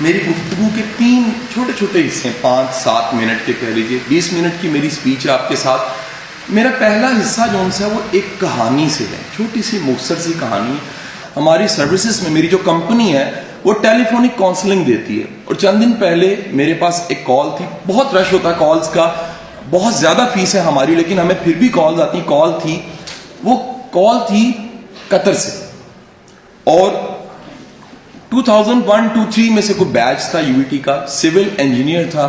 میری گفتگو کے 3 چھوٹے چھوٹے حصے، 5-7 منٹ کے کہہ لیجیے، 20 منٹ کی میری سپیچ ہے آپ کے ساتھ. میرا پہلا حصہ جو ان سے وہ ایک کہانی سے ہے، چھوٹی سی مختصر سی کہانی. ہماری سروسز میں میری جو کمپنی ہے وہ ٹیلی فونک کاؤنسلنگ دیتی ہے، اور چند دن پہلے میرے پاس ایک کال تھی. بہت رش ہوتا ہے کالز کا، بہت زیادہ فیس ہے ہماری، لیکن ہمیں پھر بھی کالز آتی. کال تھی، وہ کال تھی قطر سے، اور 2001-2-3 میں سے کوئی بیچ تھا یو ٹی کا، سول انجینئر تھا،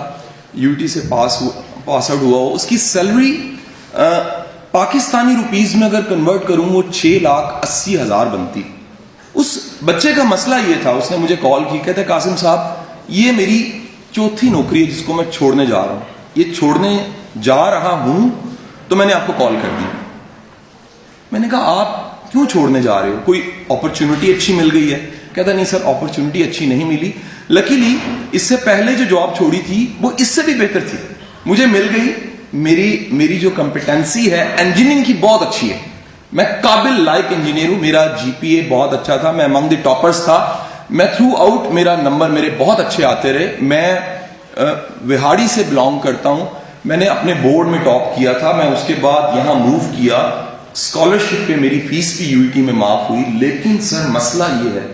یو ٹی سے پاس آؤٹ ہوا. اس کی سیلری پاکستانی روپیز میں اگر کنورٹ کروں وہ 6,80,000 بنتی. اس بچے کا مسئلہ یہ تھا، اس نے مجھے کال کی، کہتے قاسم صاحب یہ میری چوتھی نوکری ہے جس کو میں چھوڑنے جا رہا ہوں، یہ چھوڑنے جا رہا ہوں تو میں نے آپ کو کال کر دی. میں نے کہا آپ کیوں چھوڑنے جا رہے ہو؟ کوئی اپرچونٹی اچھی مل گئی ہے؟ کہتا نہیں سر اپرچونٹی اچھی نہیں ملی، لکیلی اس سے پہلے جو جاب چھوڑی تھی وہ اس سے بھی بہتر تھی، مجھے مل گئی. میری جو کمپیٹنسی ہے انجینئرنگ کی بہت اچھی ہے، میں قابل لائق انجینئر ہوں، میرا جی پی اے بہت اچھا تھا، میں امنگ دی ٹاپرز تھا، میں تھرو آؤٹ میرا نمبر میرے بہت اچھے آتے رہے. میں وہاڑی سے بلانگ کرتا ہوں، میں نے اپنے بورڈ میں ٹاپ کیا تھا. میں اس کے بعد یہاں موو کیا، اسکالرشپ پہ میری فیس بھی یو ٹی میں معاف ہوئی. لیکن سر مسئلہ یہ ہے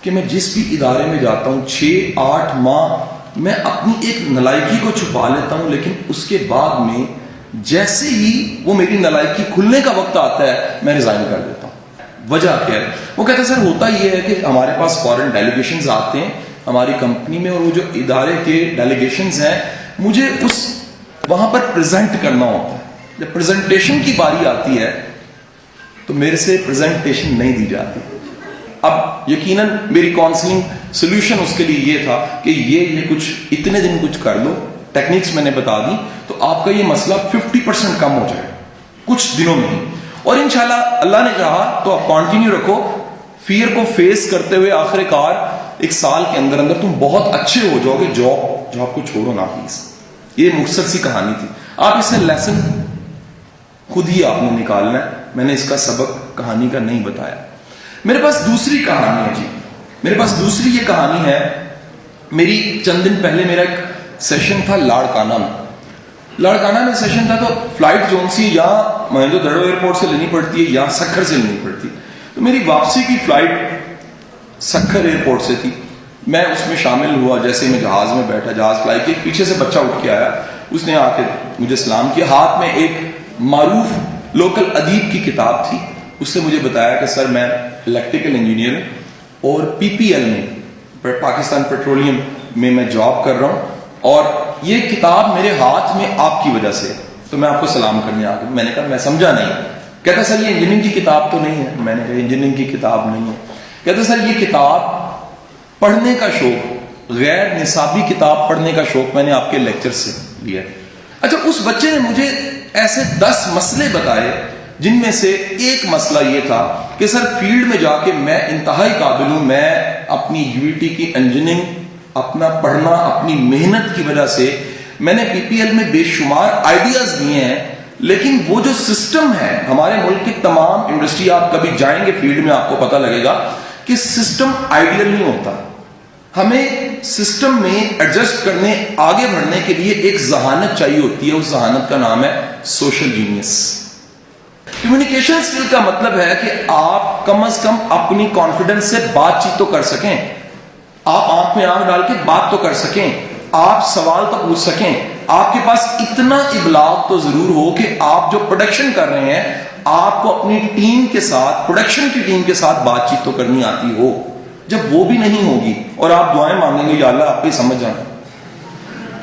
کہ میں جس بھی ادارے میں جاتا ہوں 6-8 ماہ میں اپنی ایک نلائکی کو چھپا لیتا ہوں، لیکن اس کے بعد میں جیسے ہی وہ میری نلائکی کھلنے کا وقت آتا ہے میں ریزائن کر دیتا ہوں. وجہ کیا ہے؟ وہ کہتے ہیں سر ہوتا یہ ہے کہ ہمارے پاس فورن ڈیلیگیشنز آتے ہیں ہماری کمپنی میں، اور وہ جو ادارے کے ڈیلیگیشنز ہیں مجھے اس وہاں پر پریزنٹ کرنا ہوتا ہے. جب پریزنٹیشن کی باری آتی ہے تو میرے سے پریزنٹیشن نہیں دی جاتی. اب یقیناً میری کاؤنسلنگ سولوشن اس کے لیے یہ تھا کہ یہ کچھ اتنے دن کچھ کر لو، ٹیکنیکس میں نے بتا دی تو آپ کا یہ مسئلہ 50% کم ہو جائے کچھ دنوں میں ہی. اور انشاءاللہ اللہ نے چاہا تو آپ کنٹینیو رکھو، فیئر کو فیس کرتے ہوئے آخر کار 1 سال کے اندر اندر تم بہت اچھے ہو جاؤ گے. جاب کو چھوڑو نا پلیز. یہ مختصر سی کہانی تھی، آپ اس سے لیسن خود ہی آپ نے نکالنا ہے، میں نے اس کا سبق کہانی کا نہیں بتایا. میرے پاس دوسری کہانی ہے جی، میرے پاس دوسری یہ کہانی ہے. میری چند دن پہلے میرا ایک سیشن تھا لاڑکانہ میں. لاڑکانہ میں سیشن تھا تو فلائٹ جون سی یا مہندو دڑو ایئرپورٹ سے لینی پڑتی ہے یا سکھر سے لینی پڑتی. تو میری واپسی کی فلائٹ سکھر ایئرپورٹ سے تھی. میں اس میں شامل ہوا، جیسے میں جہاز میں بیٹھا، جہاز فلائی کی، پیچھے سے بچہ اٹھ کے آیا، اس نے آ کے مجھے سلام کیا. ہاتھ میں ایک معروف لوکل ادیب کی کتاب تھی. اس نے مجھے بتایا کہ سر میں الیکٹریکل انجینئر ہوں اور پی پی ایل میں پاکستان پیٹرولیم میں جاب کر رہا ہوں، اور یہ کتاب میرے ہاتھ میں آپ کی وجہ سے، تو میں آپ کو سلام کرنے آ گیا. میں نے کہا میں سمجھا نہیں. کہتا سر یہ انجینئرنگ کی کتاب تو نہیں ہے. میں نے کہا انجینئرنگ کی کتاب نہیں ہے. کہتا سر یہ کتاب پڑھنے کا شوق، غیر نصابی کتاب پڑھنے کا شوق میں نے آپ کے لیکچر سے لیا. اچھا اس بچے نے مجھے ایسے 10 مسئلے بتائے جن میں سے ایک مسئلہ یہ تھا کہ سر فیلڈ میں جا کے میں انتہائی قابل ہوں، میں اپنی یو ٹی کی انجینئرنگ، اپنا پڑھنا، اپنی محنت کی وجہ سے میں نے پی پی ایل میں بے شمار آئیڈیاز دیے ہیں، لیکن وہ جو سسٹم ہے ہمارے ملک کی تمام انڈسٹری، آپ کبھی جائیں گے فیلڈ میں آپ کو پتہ لگے گا کہ سسٹم آئیڈیل نہیں ہوتا. ہمیں سسٹم میں ایڈجسٹ کرنے، آگے بڑھنے کے لیے ایک ذہانت چاہیے ہوتی ہے، اس ذہانت کا نام ہے سوشل جینیس. کمیونیکیشن اسکل کا مطلب ہے کہ آپ کم از کم اپنی کانفیڈنس سے بات چیت تو کر سکیں، آپ آنکھ میں آنکھ ڈال کے بات تو کر سکیں، آپ سوال تو پوچھ سکیں، آپ کے پاس اتنا ابلاغ تو ضرور ہو کہ آپ جو پروڈکشن کر رہے ہیں آپ کو اپنی ٹیم کے ساتھ، پروڈکشن کی ٹیم کے ساتھ بات چیت تو کرنی آتی ہو. جب وہ بھی نہیں ہوگی اور آپ دعائیں مانگیں گے یا اللہ آپ پہ سمجھ جائیں،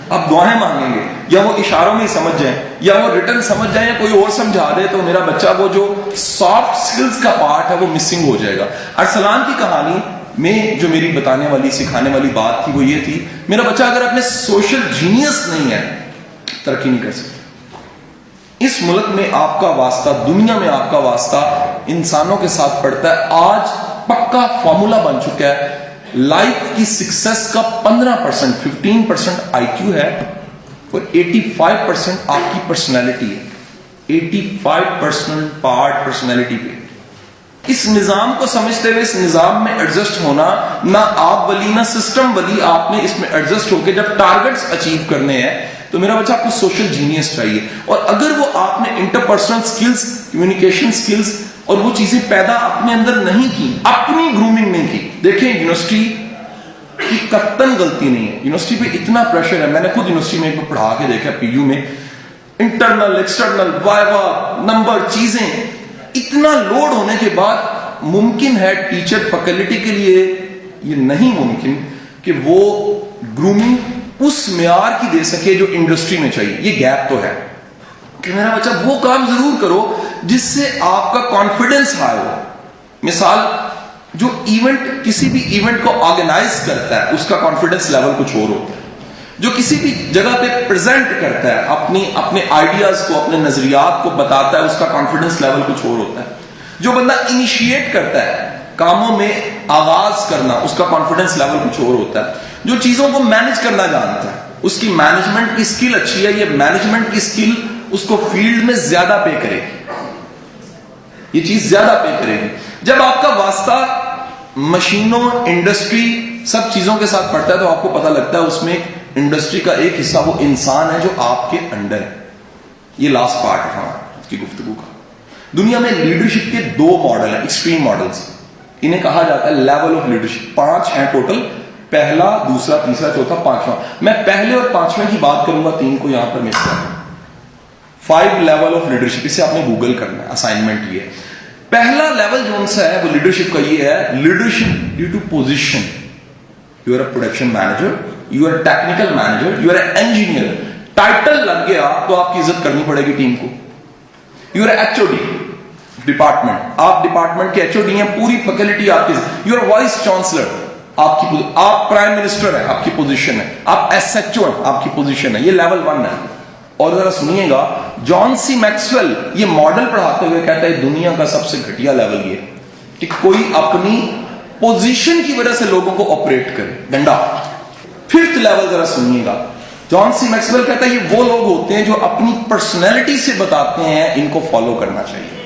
آپ دعائیں مانگیں گے یا وہ اشاروں میں سمجھ جائیں یا وہ ریٹن سمجھ جائیں یا کوئی اور سمجھا دے، تو میرا بچہ وہ جو سافٹ سکلز کا پارٹ ہے وہ مسنگ ہو جائے گا. ارسلان کی کہانی میں جو میری بتانے والی، سکھانے والی بات تھی وہ یہ تھی، میرا بچہ اگر اپنے سوشل جینیس نہیں ہے ترقی نہیں کر سکتا. اس ملک میں آپ کا واسطہ، دنیا میں آپ کا واسطہ انسانوں کے ساتھ پڑتا ہے. آج پکا فارمولا بن چکا ہے، لائف کی سکسیس کا 15%، 15% آئی کیو ہے اور 85% آپ کی پرسنالٹی ہے. 85% پارٹ پرسنالٹی پہ. اس نظام کو سمجھتے ہوئے اس نظام میں ایڈجسٹ ہونا، نہ آپ ولی نہ سسٹم ولی، آپ نے اس میں ایڈجسٹ ہو کے جب ٹارگٹس اچیو کرنے ہیں تو میرا بچہ آپ کو سوشل جینیس چاہیے. اور اگر وہ آپ نے انٹرپرسنل سکلز، کمیونیکیشن سکلز اور وہ چیزیں پیدا اپنے اندر نہیں کی، اپنی گرومنگ نہیں کی. دیکھیں یونیورسٹی کی قطعاً غلطی نہیں ہے، یونیورسٹی پہ اتنا پریشر ہے. میں نے خود یونیورسٹی میں ایک پڑھا کے دیکھا، پی یو میں انٹرنل ایکسٹرنل وائوا نمبر چیزیں، اتنا لوڈ ہونے کے بعد ممکن ہے ٹیچر فیکلٹی کے لیے یہ نہیں ممکن کہ وہ گرومنگ اس معیار کی دے سکے جو انڈسٹری میں چاہیے. یہ گیپ تو ہے کہ میرا بچہ وہ کام ضرور کرو جس سے آپ کا کانفیڈنس ہائی ہو. مثال، جو ایونٹ کسی بھی ایونٹ کو آرگنائز کرتا ہے اس کا کانفیڈنس لیول کچھ اور ہوتا ہے. جو کسی بھی جگہ پہ پریزنٹ کرتا ہے اپنے آئیڈیاز کو، اپنے نظریات کو بتاتا ہے، اس کا کانفیڈنس لیول کچھ اور ہوتا ہے. جو بندہ انیشیٹ کرتا ہے کاموں میں آغاز کرنا، اس کا کانفیڈنس لیول کچھ اور ہوتا ہے. جو چیزوں کو مینج کرنا جانتا ہے، اس کی مینجمنٹ کی سکل اچھی ہے، یہ مینجمنٹ کی سکل اس کو فیلڈ میں زیادہ پے کرے گی، یہ چیز زیادہ پے کرے گی. جب آپ کا واسطہ مشینوں، انڈسٹری، سب چیزوں کے ساتھ پڑتا ہے تو آپ کو پتہ لگتا ہے اس میں انڈسٹری کا ایک حصہ وہ انسان ہے جو آپ کے انڈر ہے. یہ لاسٹ پارٹ ہے ہماری کی گفتگو کا. دنیا میں لیڈرشپ کے 2 ماڈل ہیں، ایکسٹریم ماڈلز. انہیں کہا جاتا ہے لیول آف لیڈرشپ. 5 ہیں ٹوٹل، پہلا، دوسرا، تیسرا، چوتھا، 5واں. میں پہلے اور 5ویں کی بات کروں گا، 3 کو یہاں پر مس کر دوں. 5 لیول آف لیڈرشپ، اسے آپ نے گوگل کرنا ہے، اسائنمنٹ یہ ہے. پہلا لیول جو سا ہے وہ لیڈرشپ کا یہ ہے، leadership due to position. You are a production manager, you are technical manager, you are a engineer. Title لگ گیا تو آپ کی عزت کرنی پڑے گی ٹیم کو. You are H O D department, آپ ڈپارٹمنٹ کے ایچ او ڈی ہیں، پوری فیکلٹی آپ کی. یو آر وائس چانسلر، آپ پرائم منسٹر ہیں، آپ کی پوزیشن ہے. آپ ایس ایچ او ہیں، آپ کی پوزیشن ہے. یہ لیول 1 ہے. اور ذرا سنیے گا، جان سی میکسویل یہ ماڈل پڑھاتے ہوئے کہتا ہے دنیا کا سب سے گھٹیا لیول یہ کہ کوئی اپنی پوزیشن کی وجہ سے لوگوں کو آپریٹ کرے. ڈنڈا. 5th لیول ذرا سنیے گا، جان سی میکسویل کہتا ہے یہ وہ لوگ ہوتے ہیں جو اپنی پرسنالٹی سے بتاتے ہیں ان کو فالو کرنا چاہیے.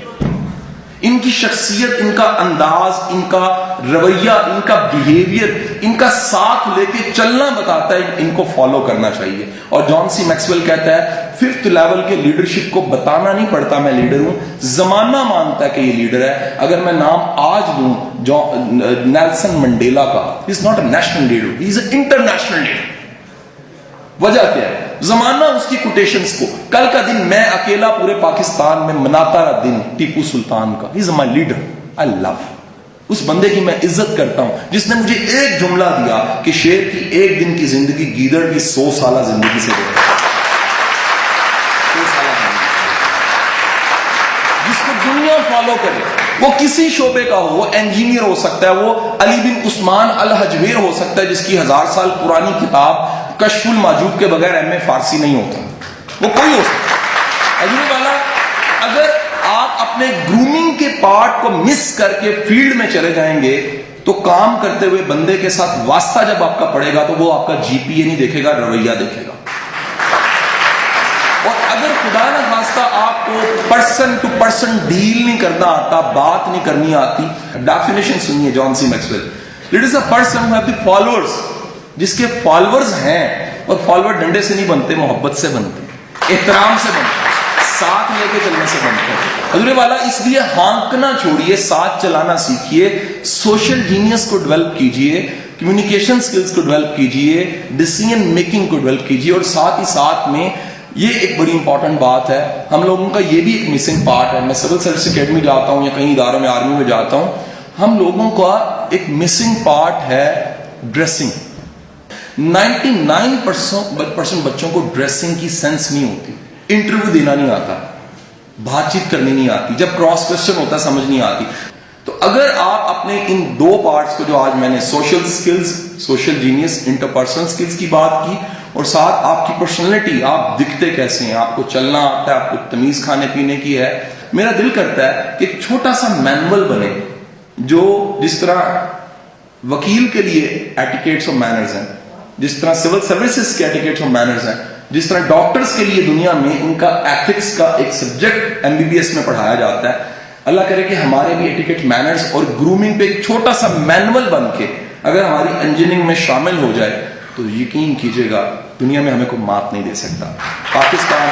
ان کی شخصیت، ان کا انداز، ان کا رویہ، ان کا بیہیویئر، ان کا ساتھ لے کے چلنا بتاتا ہے ان کو فالو کرنا چاہیے. اور جان سی میکسویل کہتا ہے 5th لیول کے لیڈرشپ کو بتانا نہیں پڑتا میں لیڈر ہوں، زمانہ مانتا ہے کہ یہ لیڈر ہے. اگر میں نام آج دوں نیلسن منڈیلا کا، he is not a national leader, he is a international leader. وجہ کیا ہے؟ زمانہ اس کی کوٹیشنز کو. کل کا دن میں اکیلا پورے پاکستان میں مناتا رہا دن ٹیپو سلطان کا. ہی از مائی لیڈر، آئی لو. اس بندے کی میں عزت کرتا ہوں جس نے مجھے ایک جملہ دیا کہ شیر کی 1 دن کی زندگی گیدڑ کی 100 سالہ زندگی سے بہتر ہے. جس کو دنیا فالو کرے، وہ کسی شعبے کا ہو، وہ انجینئر ہو سکتا ہے، وہ علی بن عثمان الحجویر ہو سکتا ہے جس کی 1000 سال پرانی کتاب کشف الماجوب کے بغیر ایم اے فارسی نہیں ہوتا، وہ کوئی ہو سکتا ہے. عجیب والا، اگر آپ اپنے گرومنگ کے پارٹ کو مس کر کے فیلڈ میں چلے جائیں گے تو کام کرتے ہوئے بندے کے ساتھ واسطہ جب آپ کا پڑے گا تو وہ آپ کا جی پی اے نہیں دیکھے گا، رویہ دیکھے گا. اور اگر خدا نہ خواستہ آپ کو پرسن ٹو پرسن ڈیل نہیں کرنا آتا، بات نہیں کرنی آتی. ڈیفینیشن سنیے John C Maxwell. It is a person who have the followers, جس کے فالوورز ہیں. اور فالوور ڈنڈے سے نہیں بنتے، محبت سے بنتے، احترام سے بنتے، ساتھ لے کے چلنے سے بنتے ہیں. حضور والا، اس لیے ہانکنا چھوڑیے، ساتھ چلانا سیکھیے، سوشل جینیس کو ڈیولپ کیجیے، کمیونیکیشن سکلز کو ڈیولپ کیجیے، ڈیسیژن میکنگ کو ڈیولپ کیجیے. اور ساتھ ہی ساتھ میں یہ ایک بڑی امپورٹنٹ بات ہے، ہم لوگوں کا یہ بھی ایک مسنگ پارٹ ہے. میں سول سروس اکیڈمی جاتا ہوں یا کہیں اداروں میں، آرمی میں جاتا ہوں، ہم لوگوں کا ایک مسنگ پارٹ ہے ڈریسنگ. 99% بچوں کو ڈریسنگ کی سینس نہیں ہوتی. انٹرویو دینا نہیں آتا، بات چیت کرنی نہیں آتی، جب کراس کوسچن ہوتا ہے سمجھ نہیں آتی. تو اگر آپ اپنے ان 2 پارٹس کو جو آج میں نے social skills, social genius, interpersonal skills کی بات کی، اور ساتھ آپ کی پرسنالٹی، آپ دکھتے کیسے ہیں، آپ کو چلنا آتا ہے، آپ کو تمیز کھانے پینے کی ہے. میرا دل کرتا ہے کہ ایک چھوٹا سا مینول بنے جو جس طرح وکیل کے لیے ایٹیکیٹس اور مینرز ہیں، جس طرح سول سروسز کے ایٹیکیٹس اور مینرز ہیں، جس طرح ڈاکٹرز کے لیے دنیا میں ان کا ایتھکس کا ایک سبجیکٹ MBBS میں پڑھایا جاتا ہے. اللہ کرے کہ ہمارے بھی ایٹیکیٹ مینرز اور گرومنگ پہ ایک چھوٹا سا مینول بن کے اگر ہماری انجینئرنگ میں شامل ہو جائے تو یقین کیجیے گا دنیا میں ہمیں کوئی مات نہیں دے سکتا. پاکستان